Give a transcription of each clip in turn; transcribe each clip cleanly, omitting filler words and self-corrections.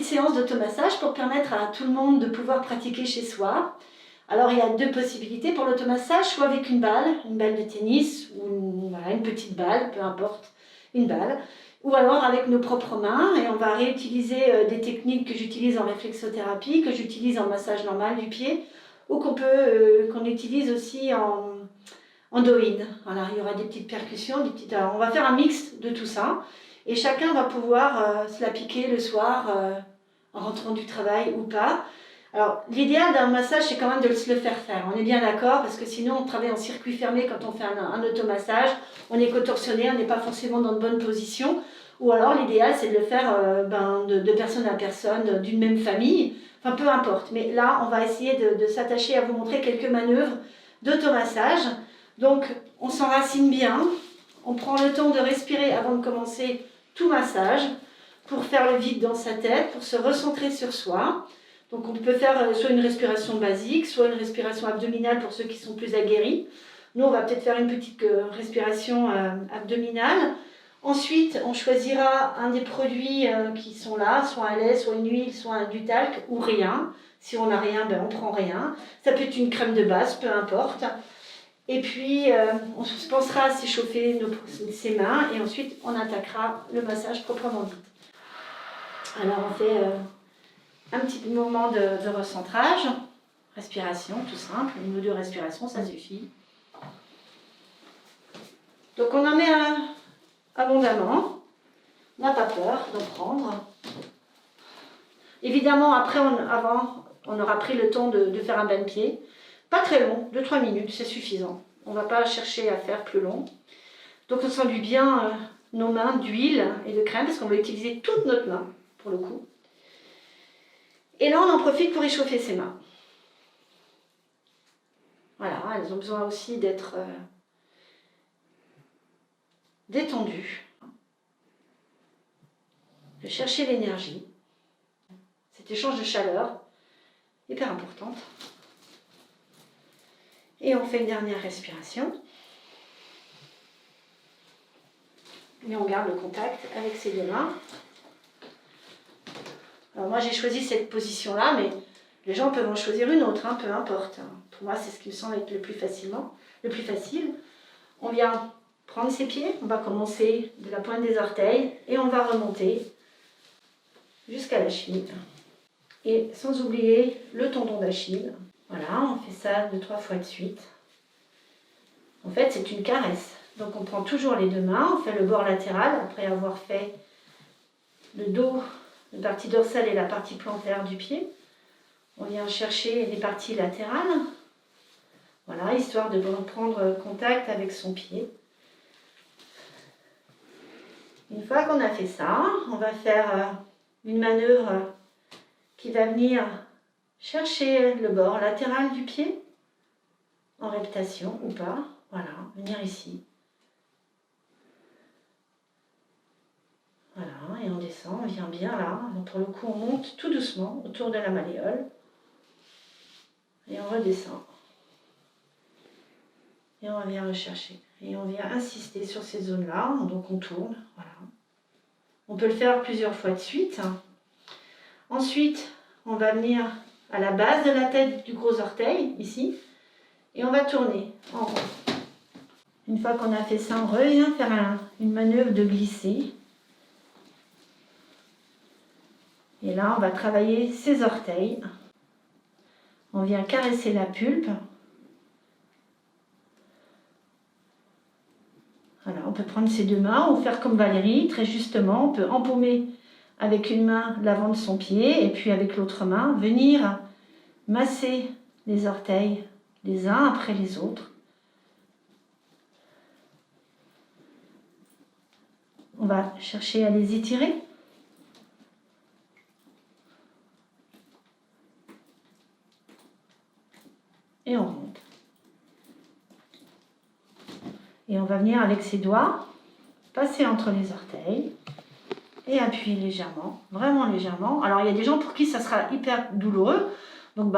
séance d'automassage pour permettre à tout le monde de pouvoir pratiquer chez soi. Alors il y a deux possibilités pour l'automassage, soit avec une balle de tennis ou une petite balle, peu importe, une balle, ou alors avec nos propres mains, et on va réutiliser des techniques que j'utilise en réflexothérapie, que j'utilise en massage normal du pied, ou qu'on utilise aussi en doïne. Voilà, il y aura des petites percussions, alors on va faire un mix de tout ça, et chacun va pouvoir se la piquer le soir en rentrant du travail ou pas. Alors, l'idéal d'un massage, c'est quand même de se le faire faire. On est bien d'accord, parce que sinon, on travaille en circuit fermé quand on fait un automassage. On est contorsionné, on n'est pas forcément dans de bonnes positions. Ou alors, l'idéal, c'est de le faire de personne à personne, d'une même famille. Enfin, peu importe. Mais là, on va essayer de s'attacher à vous montrer quelques manœuvres d'automassage. Donc, on s'enracine bien. On prend le temps de respirer avant de commencer tout massage, pour faire le vide dans sa tête, pour se recentrer sur soi. Donc on peut faire soit une respiration basique, soit une respiration abdominale pour ceux qui sont plus aguerris. Nous, on va peut-être faire une petite respiration abdominale. Ensuite, on choisira un des produits qui sont là, soit un lait, soit une huile, soit du talc, ou rien. Si on n'a rien, on prend rien. Ça peut être une crème de base, peu importe. Et puis, on se pensera à s'échauffer ses mains, et ensuite, on attaquera le massage proprement dit. Alors, on fait un petit moment de recentrage, respiration, tout simple, une ou deux respirations, ça suffit. Donc on en met abondamment, on n'a pas peur d'en prendre. Évidemment, après, avant, on aura pris le temps de faire un bain de pied. Pas très long, 2-3 minutes, c'est suffisant. On ne va pas chercher à faire plus long. Donc on s'enduit bien nos mains d'huile et de crème, parce qu'on va utiliser toute notre main, pour le coup. Et là, on en profite pour échauffer ses mains. Voilà, elles ont besoin aussi d'être détendues, de chercher l'énergie. Cet échange de chaleur, hyper importante. Et on fait une dernière respiration. Et on garde le contact avec ses deux mains. Alors moi j'ai choisi cette position-là, mais les gens peuvent en choisir une autre, peu importe. Pour moi c'est ce qui me semble être le plus facile. On vient prendre ses pieds, on va commencer de la pointe des orteils et on va remonter jusqu'à la cheville. Et sans oublier le tendon d'Achille. Voilà, on fait ça 2-3 fois de suite. En fait c'est une caresse. Donc on prend toujours les deux mains, on fait le bord latéral après avoir fait le dos, la partie dorsale et la partie plantaire du pied. On vient chercher les parties latérales, voilà, histoire de prendre contact avec son pied. Une fois qu'on a fait ça, on va faire une manœuvre qui va venir chercher le bord latéral du pied, en reptation ou pas, voilà, venir ici. Voilà, et on descend, on vient bien là. Donc pour le coup, on monte tout doucement autour de la malléole. Et on redescend. Et on vient rechercher. Et on vient insister sur ces zones-là. Donc on tourne, voilà. On peut le faire plusieurs fois de suite. Ensuite, on va venir à la base de la tête du gros orteil, ici. Et on va tourner en rond. Une fois qu'on a fait ça, on revient faire une manœuvre de glisser. Et là, on va travailler ses orteils. On vient caresser la pulpe. Voilà, on peut prendre ses deux mains ou faire comme Valérie, très justement. On peut empaumer avec une main l'avant de son pied et puis avec l'autre main, venir masser les orteils les uns après les autres. On va chercher à les étirer. Et on monte. Et on va venir avec ses doigts, passer entre les orteils et appuyer légèrement, vraiment légèrement. Alors il y a des gens pour qui ça sera hyper douloureux, donc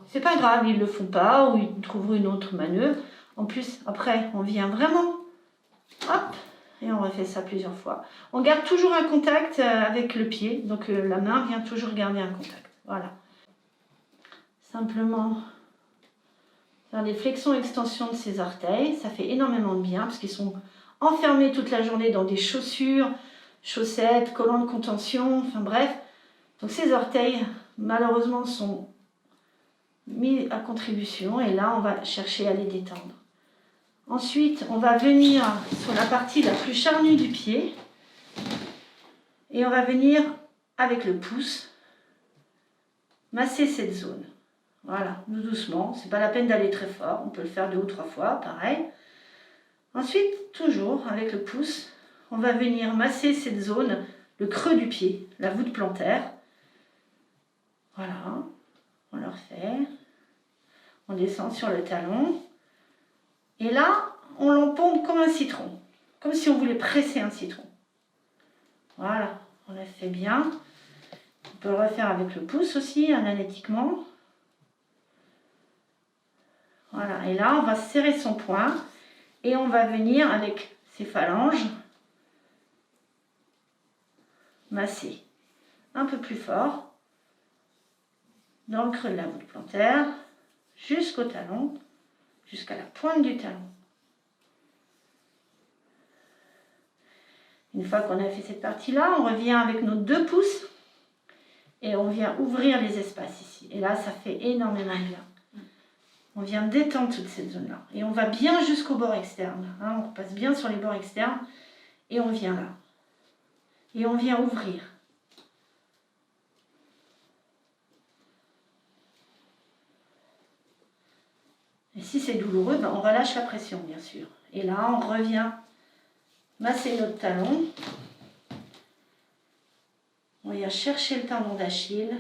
c'est pas grave, ils le font pas ou ils trouveront une autre manœuvre. En plus, après, on vient vraiment, hop, Et on refait ça plusieurs fois. On garde toujours un contact avec le pied. Donc la main vient toujours garder un contact. Voilà. Simplement faire des flexions-extensions de ses orteils. Ça fait énormément de bien parce qu'ils sont enfermés toute la journée dans des chaussures, chaussettes, collants de contention, enfin bref. Donc ces orteils, malheureusement, sont mis à contribution. Et là, on va chercher à les détendre. Ensuite, on va venir sur la partie la plus charnue du pied et on va venir avec le pouce masser cette zone. Voilà, doucement, c'est pas la peine d'aller très fort, on peut le faire 2 ou 3 fois, pareil. Ensuite, toujours avec le pouce, on va venir masser cette zone, le creux du pied, la voûte plantaire. Voilà, on le refait. On descend sur le talon. Et là, on l'empompe comme un citron, comme si on voulait presser un citron. Voilà, on le fait bien. On peut le refaire avec le pouce aussi, analytiquement. Voilà, et là, on va serrer son poing et on va venir avec ses phalanges masser un peu plus fort dans le creux de la voûte plantaire jusqu'au talon, jusqu'à la pointe du talon. Une fois qu'on a fait cette partie-là, on revient avec nos 2 pouces et on vient ouvrir les espaces ici. Et là, ça fait énormément bien. On vient détendre toute cette zone-là. Et on va bien jusqu'au bord externe. Hein, on passe bien sur les bords externes et on vient là. Et on vient ouvrir. Et si c'est douloureux, ben on relâche la pression, bien sûr. Et là, on revient masser notre talon. On vient chercher le tendon d'Achille.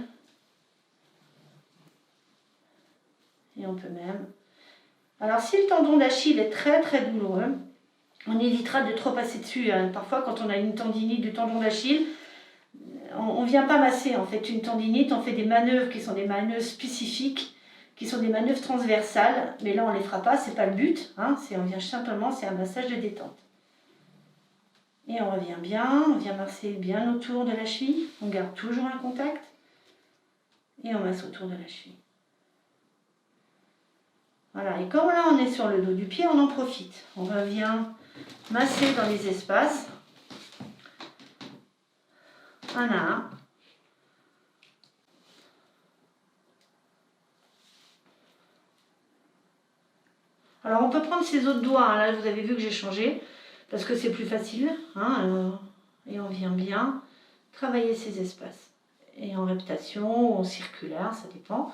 Et on peut même... Alors, si le tendon d'Achille est très très douloureux, on évitera de trop passer dessus. Parfois, quand on a une tendinite du tendon d'Achille, on ne vient pas masser en fait une tendinite, on fait des manœuvres qui sont des manœuvres spécifiques, qui sont des manœuvres transversales, mais là on ne les fera pas, c'est pas le but, hein, on vient simplement, c'est un massage de détente. Et on revient bien, on vient masser bien autour de la cheville, on garde toujours un contact, et on masse autour de la cheville. Voilà, et comme là on est sur le dos du pied, on en profite. On revient masser dans les espaces, un à un. Alors on peut prendre ses autres doigts, hein. Là vous avez vu que j'ai changé, parce que c'est plus facile, hein, et on vient bien travailler ces espaces. Et en reptation ou en circulaire, ça dépend.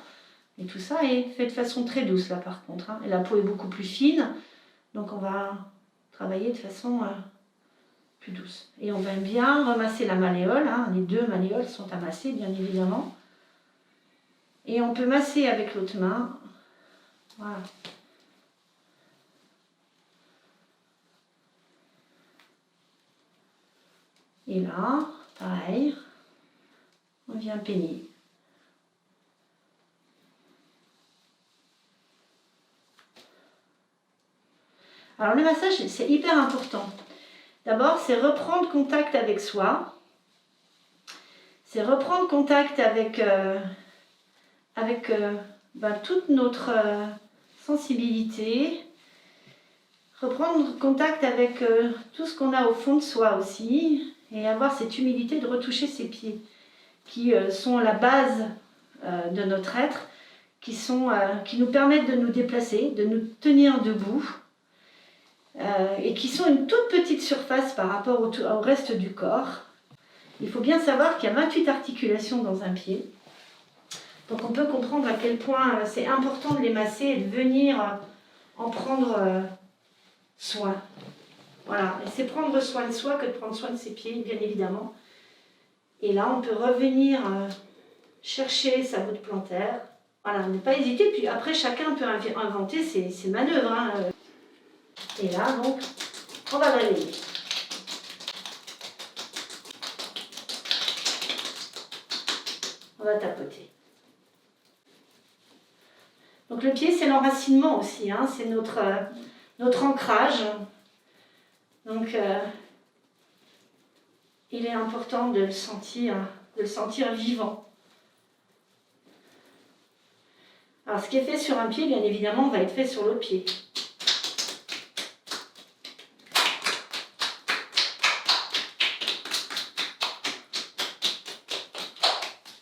Et tout ça est fait de façon très douce là par contre, hein. Et la peau est beaucoup plus fine, donc on va travailler de façon plus douce. Et on va bien remasser la malléole, hein. Les 2 malléoles sont à masser bien évidemment. Et on peut masser avec l'autre main, voilà. Et là, pareil, on vient peigner. Alors le massage, c'est hyper important. D'abord, c'est reprendre contact avec soi. C'est reprendre contact avec, toute notre sensibilité. Reprendre contact avec tout ce qu'on a au fond de soi aussi. Et avoir cette humilité de retoucher ses pieds, qui sont la base de notre être, qui nous permettent de nous déplacer, de nous tenir debout, et qui sont une toute petite surface par rapport au reste du corps. Il faut bien savoir qu'il y a 28 articulations dans un pied. Donc on peut comprendre à quel point c'est important de les masser et de venir en prendre soin. Voilà, et c'est prendre soin de soi que de prendre soin de ses pieds, bien évidemment. Et là, on peut revenir chercher sa voûte plantaire. Voilà, ne pas hésiter. Puis après, chacun peut inventer ses manœuvres, hein. Et là, donc, on va balayer. On va tapoter. Donc le pied, c'est l'enracinement aussi, hein. C'est notre ancrage. Donc il est important de le sentir vivant. Alors ce qui est fait sur un pied, bien évidemment, va être fait sur l'autre pied.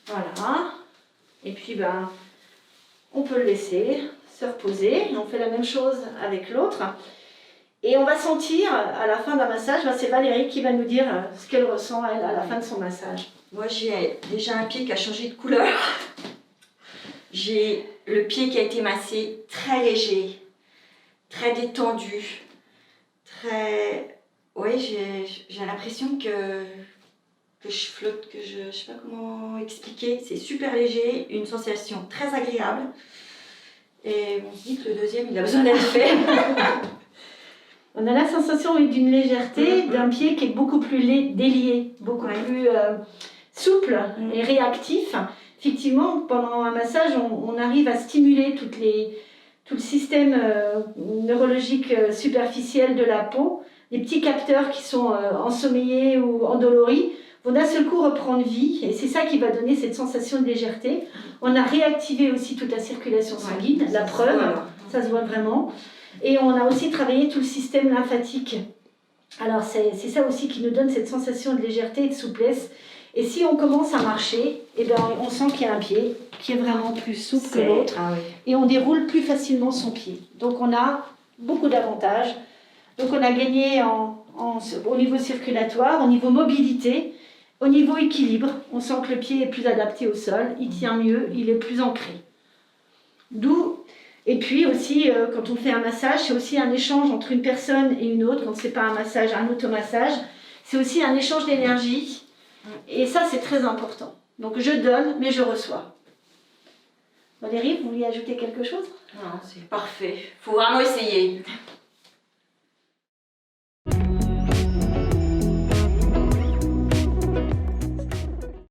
Voilà. Et puis on peut le laisser se reposer. Et on fait la même chose avec l'autre. Et on va sentir, à la fin d'un massage, c'est Valérie qui va nous dire ce qu'elle ressent, elle, à la fin de son massage. Moi, j'ai déjà un pied qui a changé de couleur. J'ai le pied qui a été massé très léger, très détendu, très... Oui, j'ai l'impression que je flotte, que je sais pas comment expliquer. C'est super léger, une sensation très agréable. Et on se dit que le deuxième, il a besoin d'être fait. On a la sensation d'une légèreté d'un pied qui est beaucoup plus délié, beaucoup plus souple et réactif. Effectivement, pendant un massage, on arrive à stimuler tout le système neurologique superficiel de la peau. Les petits capteurs qui sont ensommeillés ou endoloris vont d'un seul coup reprendre vie. Et c'est ça qui va donner cette sensation de légèreté. On a réactivé aussi toute la circulation sanguine, la preuve, ça se voit vraiment. Et on a aussi travaillé tout le système lymphatique. Alors c'est ça aussi qui nous donne cette sensation de légèreté et de souplesse. Et si on commence à marcher, on sent qu'il y a un pied qui est vraiment plus souple que l'autre. Et on déroule plus facilement son pied. Donc on a beaucoup d'avantages. Donc on a gagné au niveau circulatoire, au niveau mobilité, au niveau équilibre. On sent que le pied est plus adapté au sol, il tient mieux, il est plus ancré. Et puis aussi, quand on fait un massage, c'est aussi un échange entre une personne et une autre. Quand ce n'est pas un massage, un automassage, c'est aussi un échange d'énergie. Et ça, c'est très important. Donc je donne, mais je reçois. Valérie, vous vouliez ajouter quelque chose? Non, c'est parfait. Il faut vraiment essayer.